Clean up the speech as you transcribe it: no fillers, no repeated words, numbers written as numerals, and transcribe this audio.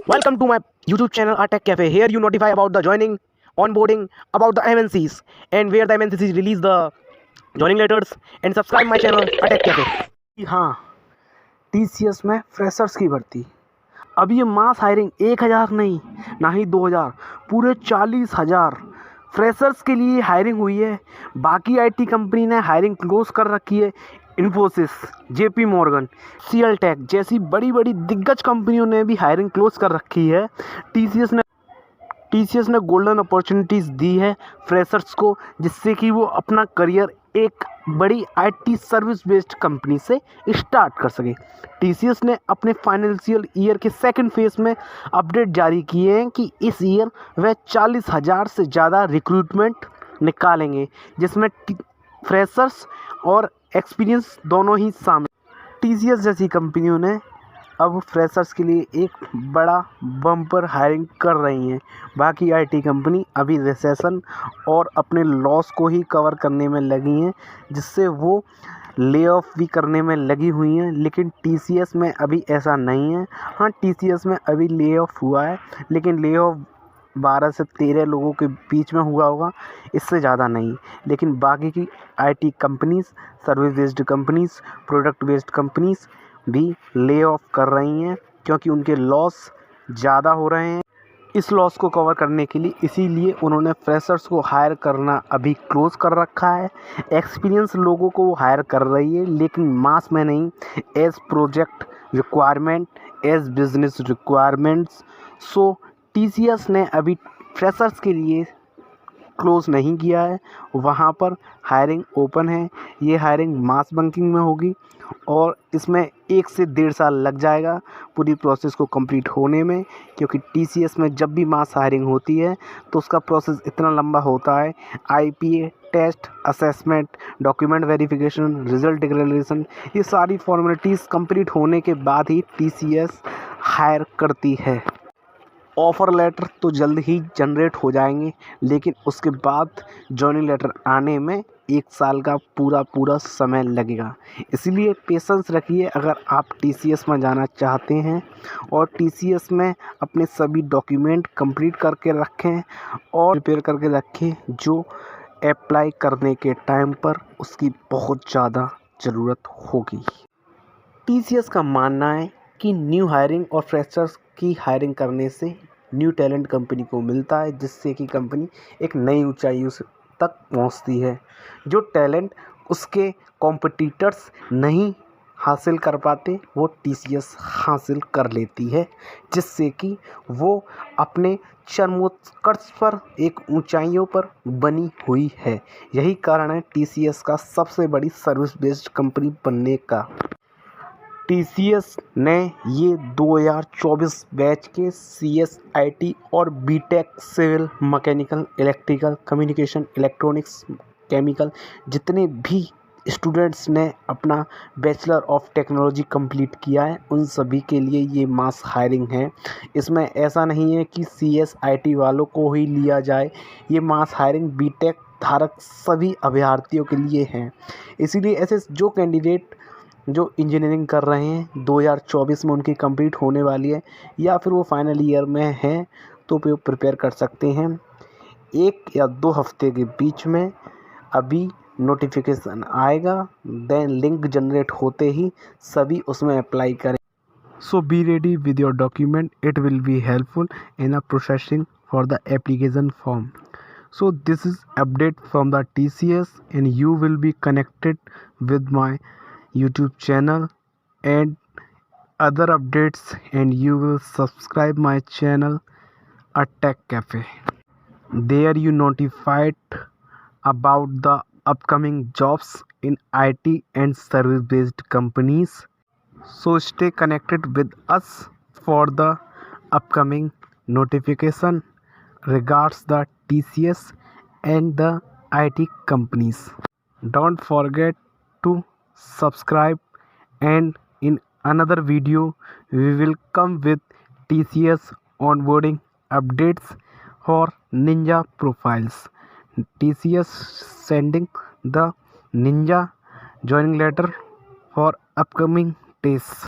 Welcome to my YouTube channel, Our Tech Cafe. Here you notify about the joining, onboarding, about the MNCs, and where the MNCs release the joining letters. And subscribe my channel, Our Tech Cafe. हाँ, TCS में freshers की भर्ती। अब ये mass hiring 1000 नहीं, ना ही 2000, पूरे 40,000 freshers के लिए हायरिंग हुई है। बाकी IT कंपनी ने हायरिंग क्लोज कर रखी है। Infosys, JP Morgan, CL tech जैसी बड़ी बड़ी दिग्गज कंपनियों ने भी हायरिंग क्लोज कर रखी है। TCS ने गोल्डन अपॉर्चुनिटीज़ दी है फ्रेशर्स को, जिससे कि वो अपना करियर एक बड़ी IT सर्विस बेस्ड कंपनी से स्टार्ट कर सके। TCS ने अपने फाइनेंशियल ईयर के सेकंड फेज में अपडेट जारी किए हैं कि इस ईयर वह 40,000 से ज़्यादा रिक्रूटमेंट निकालेंगे, जिसमें फ्रेशर्स और एक्सपीरियंस दोनों ही शामिल। TCS जैसी कंपनियों ने अब फ्रेशर्स के लिए एक बड़ा बम्पर हायरिंग कर रही हैं। बाकी IT कंपनी अभी रिसेशन और अपने लॉस को ही कवर करने में लगी हैं, जिससे वो ले ऑफ भी करने में लगी हुई हैं। लेकिन TCS में अभी ऐसा नहीं है। हाँ, TCS में अभी ले ऑफ हुआ है, लेकिन ले ऑफ 12 से 13 लोगों के बीच में हुआ होगा, इससे ज़्यादा नहीं। लेकिन बाकी की IT companies, service based companies, product based companies भी ले ऑफ कर रही हैं, क्योंकि उनके लॉस ज़्यादा हो रहे हैं। इस लॉस को कवर करने के लिए इसीलिए उन्होंने फ्रेशर्स को हायर करना अभी क्लोज कर रखा है। एक्सपीरियंस लोगों को वो हायर कर रही है, लेकिन मास में नहीं, as project requirement, as business requirements. So TCS ने अभी फ्रेशर्स के लिए क्लोज नहीं किया है, वहाँ पर हायरिंग ओपन है। ये हायरिंग मास बंकिंग में होगी और इसमें 1 से 1.5 साल लग जाएगा पूरी प्रोसेस को कंप्लीट होने में, क्योंकि TCS में जब भी मास हायरिंग होती है तो उसका प्रोसेस इतना लंबा होता है। IPA test, assessment, document verification, result declaration, ये सारी फॉर्मेलिटीज़ कंप्लीट होने के बाद ही TCS हायर करती है। ऑफ़र लेटर तो जल्द ही जनरेट हो जाएंगे, लेकिन उसके बाद जॉइनिंग लेटर आने में 1 साल का पूरा समय लगेगा। इसलिए पेशेंस रखिए अगर आप TCS में जाना चाहते हैं, और TCS में अपने सभी डॉक्यूमेंट कंप्लीट करके रखें और प्रिपेयर करके रखें, जो अप्लाई करने के टाइम पर उसकी बहुत ज़्यादा ज़रूरत होगी। TCS का मानना है कि न्यू हायरिंग और फ्रेशर्स की हायरिंग करने से न्यू टैलेंट कंपनी को मिलता है, जिससे कि कंपनी एक नई ऊंचाइयों तक पहुंचती है। जो टैलेंट उसके कॉम्पिटिटर्स नहीं हासिल कर पाते, वो TCS हासिल कर लेती है, जिससे कि वो अपने चरमोत्कर्ष पर एक ऊंचाइयों पर बनी हुई है। यही कारण है TCS का सबसे बड़ी सर्विस बेस्ड कंपनी बनने का। TCS ने ये 2024 बैच के CS, IT और BTech civil, mechanical, electrical, communication, electronics, chemical जितने भी स्टूडेंट्स ने अपना बैचलर ऑफ टेक्नोलॉजी कंप्लीट किया है, उन सभी के लिए ये मास हायरिंग है। इसमें ऐसा नहीं है कि CS, IT वालों को ही लिया जाए। ये मास हायरिंग BTech धारक सभी अभ्यर्थियों के लिए है। इसीलिए ऐसे जो कैंडिडेट जो इंजीनियरिंग कर रहे हैं 2024 में उनकी कंप्लीट होने वाली है, या फिर वो फाइनल ईयर में हैं, तो वो प्रिपेयर कर सकते हैं। 1 या 2 हफ्ते के बीच में अभी नोटिफिकेशन आएगा, देन लिंक जनरेट होते ही सभी उसमें अप्लाई करें। So be ready with your document, it will be helpful in a processing for the application form. So this is update from the TCS, and you will be connected with my YouTube channel and other updates, and you will subscribe my channel, A Tech Cafe. There you notified about the upcoming jobs in IT and service based companies. So stay connected with us for the upcoming notification regards the TCS and the IT companies. Don't forget to subscribe, and in another video we will come with TCS onboarding updates for Ninja profiles. TCS sending the Ninja joining letter for upcoming days.